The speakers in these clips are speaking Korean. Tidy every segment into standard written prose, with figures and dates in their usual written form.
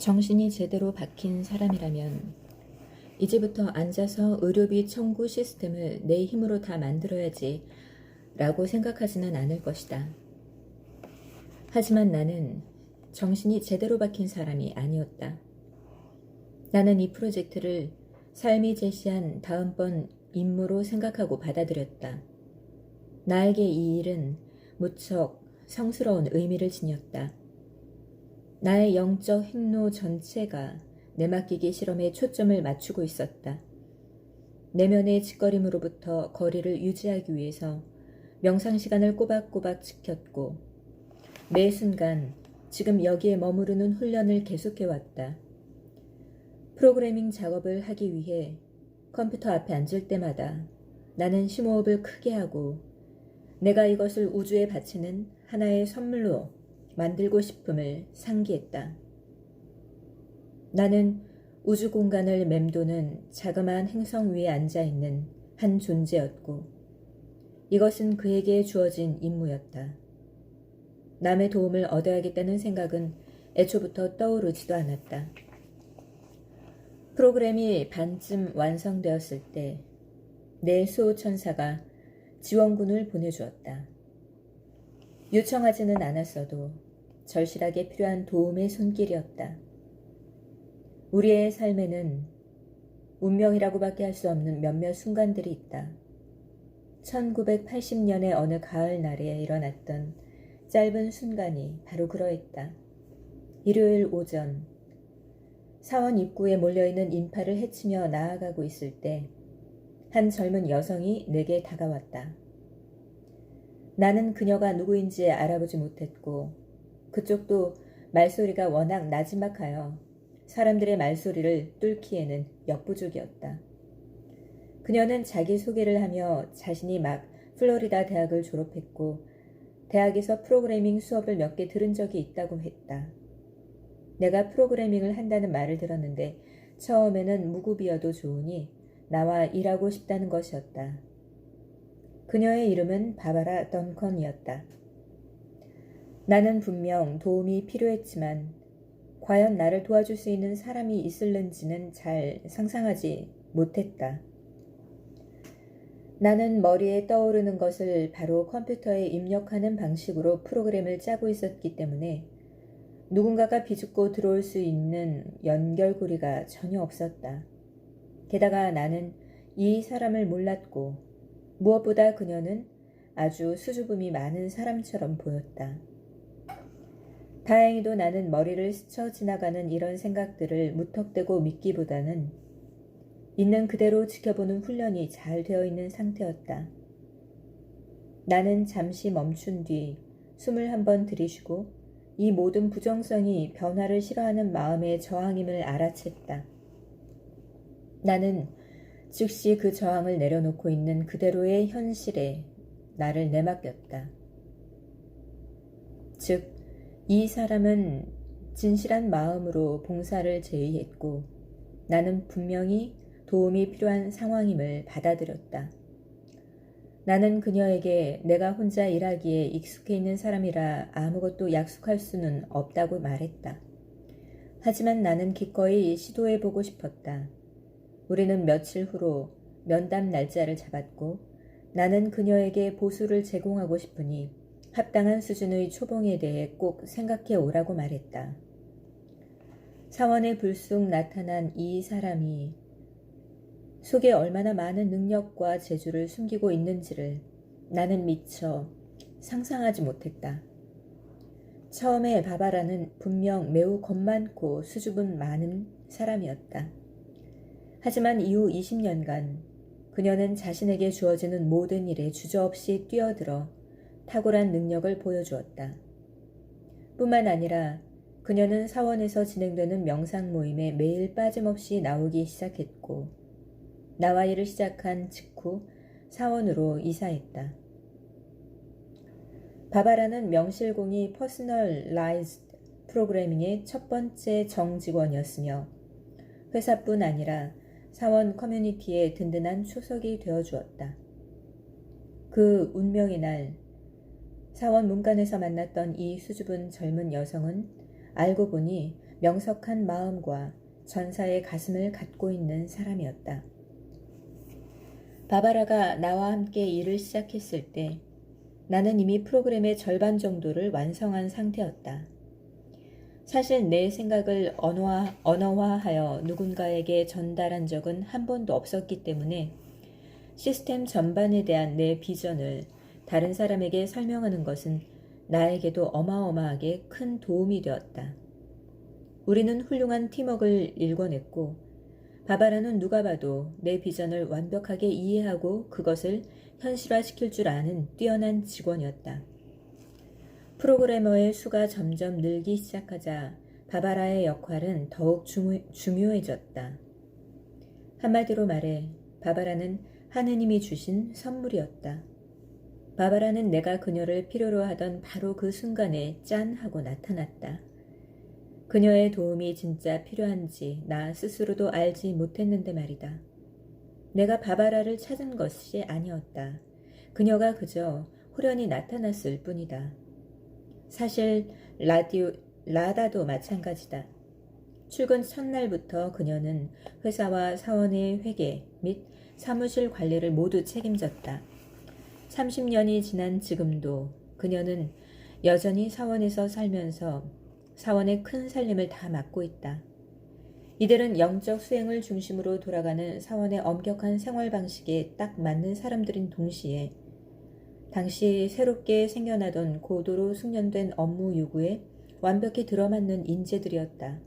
정신이 제대로 박힌 사람이라면 이제부터 앉아서 의료비 청구 시스템을 내 힘으로 다 만들어야지 라고 생각하지는 않을 것이다. 하지만 나는 정신이 제대로 박힌 사람이 아니었다. 나는 이 프로젝트를 삶이 제시한 다음번 임무로 생각하고 받아들였다. 나에게 이 일은 무척 성스러운 의미를 지녔다. 나의 영적 행로 전체가 내맡기기 실험에 초점을 맞추고 있었다. 내면의 짓거림으로부터 거리를 유지하기 위해서 명상시간을 꼬박꼬박 지켰고 매 순간 지금 여기에 머무르는 훈련을 계속해왔다. 프로그래밍 작업을 하기 위해 컴퓨터 앞에 앉을 때마다 나는 심호흡을 크게 하고 내가 이것을 우주에 바치는 하나의 선물로 만들고 싶음을 상기했다. 나는 우주 공간을 맴도는 자그마한 행성 위에 앉아있는 한 존재였고 이것은 그에게 주어진 임무였다. 남의 도움을 얻어야겠다는 생각은 애초부터 떠오르지도 않았다. 프로그램이 반쯤 완성되었을 때 내 수호천사가 지원군을 보내주었다. 요청하지는 않았어도 절실하게 필요한 도움의 손길이었다. 우리의 삶에는 운명이라고밖에 할 수 없는 몇몇 순간들이 있다. 1980년의 어느 가을날에 일어났던 짧은 순간이 바로 그러했다. 일요일 오전, 사원 입구에 몰려있는 인파를 헤치며 나아가고 있을 때 한 젊은 여성이 내게 다가왔다. 나는 그녀가 누구인지 알아보지 못했고 그쪽도 말소리가 워낙 나지막하여 사람들의 말소리를 뚫기에는 역부족이었다. 그녀는 자기소개를 하며 자신이 막 플로리다 대학을 졸업했고 대학에서 프로그래밍 수업을 몇 개 들은 적이 있다고 했다. 내가 프로그래밍을 한다는 말을 들었는데 처음에는 무급이어도 좋으니 나와 일하고 싶다는 것이었다. 그녀의 이름은 바바라 던컨이었다. 나는 분명 도움이 필요했지만 과연 나를 도와줄 수 있는 사람이 있을는지는 잘 상상하지 못했다. 나는 머리에 떠오르는 것을 바로 컴퓨터에 입력하는 방식으로 프로그램을 짜고 있었기 때문에 누군가가 비집고 들어올 수 있는 연결고리가 전혀 없었다. 게다가 나는 이 사람을 몰랐고 무엇보다 그녀는 아주 수줍음이 많은 사람처럼 보였다. 다행히도 나는 머리를 스쳐 지나가는 이런 생각들을 무턱대고 믿기보다는 있는 그대로 지켜보는 훈련이 잘 되어 있는 상태였다. 나는 잠시 멈춘 뒤 숨을 한번 들이쉬고 이 모든 부정성이 변화를 싫어하는 마음의 저항임을 알아챘다. 나는 즉시 그 저항을 내려놓고 있는 그대로의 현실에 나를 내맡겼다. 즉, 이 사람은 진실한 마음으로 봉사를 제의했고 나는 분명히 도움이 필요한 상황임을 받아들였다. 나는 그녀에게 내가 혼자 일하기에 익숙해 있는 사람이라 아무것도 약속할 수는 없다고 말했다. 하지만 나는 기꺼이 시도해보고 싶었다. 우리는 며칠 후로 면담 날짜를 잡았고 나는 그녀에게 보수를 제공하고 싶으니 합당한 수준의 초봉에 대해 꼭 생각해 오라고 말했다. 사원에 불쑥 나타난 이 사람이 속에 얼마나 많은 능력과 재주를 숨기고 있는지를 나는 미처 상상하지 못했다. 처음에 바바라는 분명 매우 겁 많고 수줍음 많은 사람이었다. 하지만 이후 20년간 그녀는 자신에게 주어지는 모든 일에 주저없이 뛰어들어 탁월한 능력을 보여주었다. 뿐만 아니라 그녀는 사원에서 진행되는 명상 모임에 매일 빠짐없이 나오기 시작했고 나와 일을 시작한 직후 사원으로 이사했다. 바바라는 명실공히 퍼스널라이즈드 프로그래밍의 첫 번째 정직원이었으며 회사뿐 아니라 사원 커뮤니티의 든든한 초석이 되어주었다. 그 운명의 날 사원 문간에서 만났던 이 수줍은 젊은 여성은 알고 보니 명석한 마음과 전사의 가슴을 갖고 있는 사람이었다. 바바라가 나와 함께 일을 시작했을 때 나는 이미 프로그램의 절반 정도를 완성한 상태였다. 사실 내 생각을 언어화하여 누군가에게 전달한 적은 한 번도 없었기 때문에 시스템 전반에 대한 내 비전을 다른 사람에게 설명하는 것은 나에게도 어마어마하게 큰 도움이 되었다. 우리는 훌륭한 팀워크를 일궈냈고 바바라는 누가 봐도 내 비전을 완벽하게 이해하고 그것을 현실화시킬 줄 아는 뛰어난 직원이었다. 프로그래머의 수가 점점 늘기 시작하자 바바라의 역할은 더욱 중요해졌다. 한마디로 말해 바바라는 하느님이 주신 선물이었다. 바바라는 내가 그녀를 필요로 하던 바로 그 순간에 짠 하고 나타났다. 그녀의 도움이 진짜 필요한지 나 스스로도 알지 못했는데 말이다. 내가 바바라를 찾은 것이 아니었다. 그녀가 그저 호련히 나타났을 뿐이다. 사실 라다도 마찬가지다. 출근 첫날부터 그녀는 회사와 사원의 회계 및 사무실 관리를 모두 책임졌다. 30년이 지난 지금도 그녀는 여전히 사원에서 살면서 사원의 큰 살림을 다 맡고 있다. 이들은 영적 수행을 중심으로 돌아가는 사원의 엄격한 생활 방식에 딱 맞는 사람들인 동시에 당시 새롭게 생겨나던 고도로 숙련된 업무 요구에 완벽히 들어맞는 인재들이었다.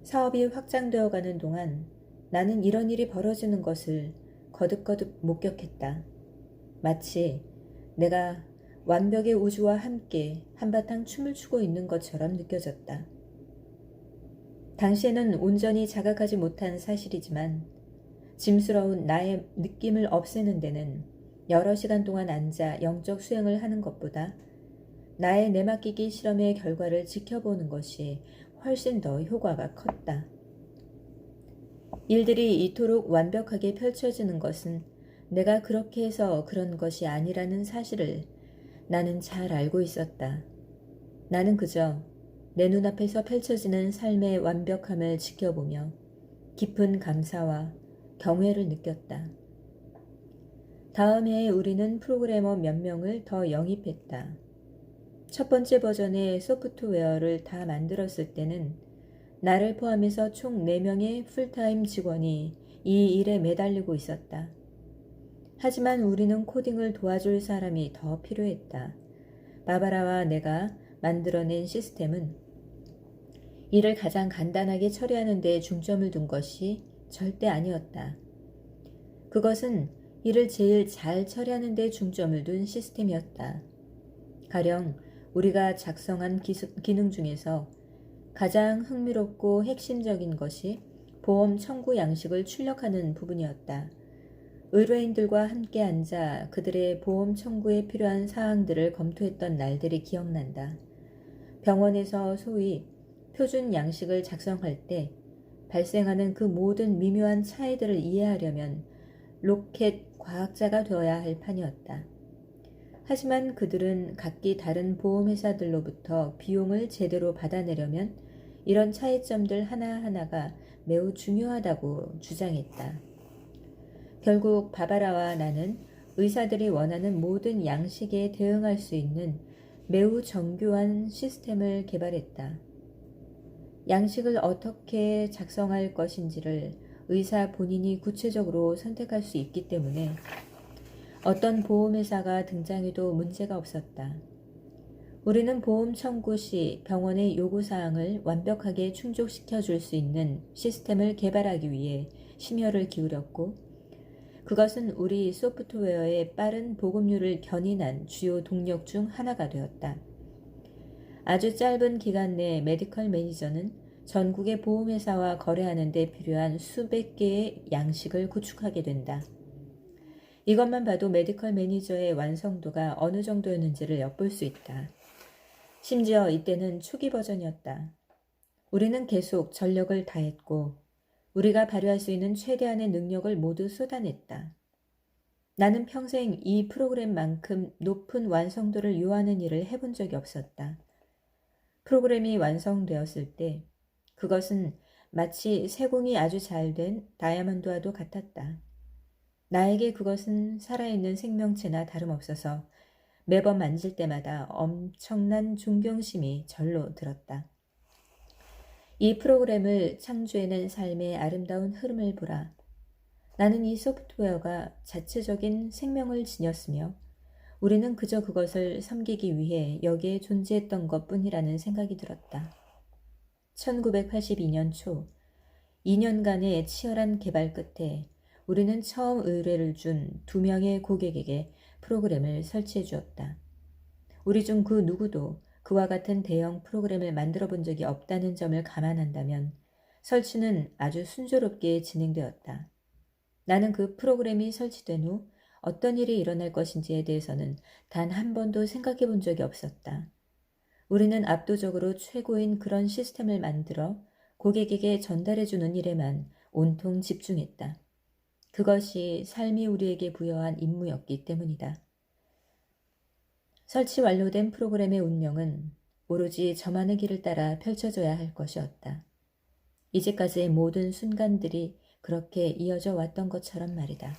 사업이 확장되어 가는 동안 나는 이런 일이 벌어지는 것을 거듭거듭 목격했다. 마치 내가 완벽의 우주와 함께 한바탕 춤을 추고 있는 것처럼 느껴졌다. 당시에는 온전히 자각하지 못한 사실이지만 짐스러운 나의 느낌을 없애는 데는 여러 시간 동안 앉아 영적 수행을 하는 것보다 나의 내맡기기 실험의 결과를 지켜보는 것이 훨씬 더 효과가 컸다. 일들이 이토록 완벽하게 펼쳐지는 것은 내가 그렇게 해서 그런 것이 아니라는 사실을 나는 잘 알고 있었다. 나는 그저 내 눈앞에서 펼쳐지는 삶의 완벽함을 지켜보며 깊은 감사와 경외를 느꼈다. 다음 해에 우리는 프로그래머 몇 명을 더 영입했다. 첫 번째 버전의 소프트웨어를 다 만들었을 때는 나를 포함해서 총 4명의 풀타임 직원이 이 일에 매달리고 있었다. 하지만 우리는 코딩을 도와줄 사람이 더 필요했다. 바바라와 내가 만들어낸 시스템은 일을 가장 간단하게 처리하는 데 중점을 둔 것이 절대 아니었다. 그것은 일을 제일 잘 처리하는 데 중점을 둔 시스템이었다. 가령 우리가 작성한 기능 중에서 가장 흥미롭고 핵심적인 것이 보험 청구 양식을 출력하는 부분이었다. 의뢰인들과 함께 앉아 그들의 보험 청구에 필요한 사항들을 검토했던 날들이 기억난다. 병원에서 소위 표준 양식을 작성할 때 발생하는 그 모든 미묘한 차이들을 이해하려면 로켓 과학자가 되어야 할 판이었다. 하지만 그들은 각기 다른 보험회사들로부터 비용을 제대로 받아내려면 이런 차이점들 하나하나가 매우 중요하다고 주장했다. 결국 바바라와 나는 의사들이 원하는 모든 양식에 대응할 수 있는 매우 정교한 시스템을 개발했다. 양식을 어떻게 작성할 것인지를 의사 본인이 구체적으로 선택할 수 있기 때문에 어떤 보험회사가 등장해도 문제가 없었다. 우리는 보험 청구 시 병원의 요구사항을 완벽하게 충족시켜 줄 수 있는 시스템을 개발하기 위해 심혈을 기울였고 그것은 우리 소프트웨어의 빠른 보급률을 견인한 주요 동력 중 하나가 되었다. 아주 짧은 기간 내 메디컬 매니저는 전국의 보험회사와 거래하는 데 필요한 수백 개의 양식을 구축하게 된다. 이것만 봐도 메디컬 매니저의 완성도가 어느 정도였는지를 엿볼 수 있다. 심지어 이때는 초기 버전이었다. 우리는 계속 전력을 다했고 우리가 발휘할 수 있는 최대한의 능력을 모두 쏟아냈다. 나는 평생 이 프로그램만큼 높은 완성도를 요하는 일을 해본 적이 없었다. 프로그램이 완성되었을 때 그것은 마치 세공이 아주 잘 된 다이아몬드와도 같았다. 나에게 그것은 살아있는 생명체나 다름없어서 매번 만질 때마다 엄청난 존경심이 절로 들었다. 이 프로그램을 창조해낸 삶의 아름다운 흐름을 보라. 나는 이 소프트웨어가 자체적인 생명을 지녔으며 우리는 그저 그것을 섬기기 위해 여기에 존재했던 것뿐이라는 생각이 들었다. 1982년 초 2년간의 치열한 개발 끝에 우리는 처음 의뢰를 준 2명의 고객에게 프로그램을 설치해 주었다. 우리 중 그 누구도 그와 같은 대형 프로그램을 만들어 본 적이 없다는 점을 감안한다면 설치는 아주 순조롭게 진행되었다. 나는 그 프로그램이 설치된 후 어떤 일이 일어날 것인지에 대해서는 단 한 번도 생각해 본 적이 없었다. 우리는 압도적으로 최고인 그런 시스템을 만들어 고객에게 전달해 주는 일에만 온통 집중했다. 그것이 삶이 우리에게 부여한 임무였기 때문이다. 설치 완료된 프로그램의 운명은 오로지 저만의 길을 따라 펼쳐져야 할 것이었다. 이제까지의 모든 순간들이 그렇게 이어져 왔던 것처럼 말이다.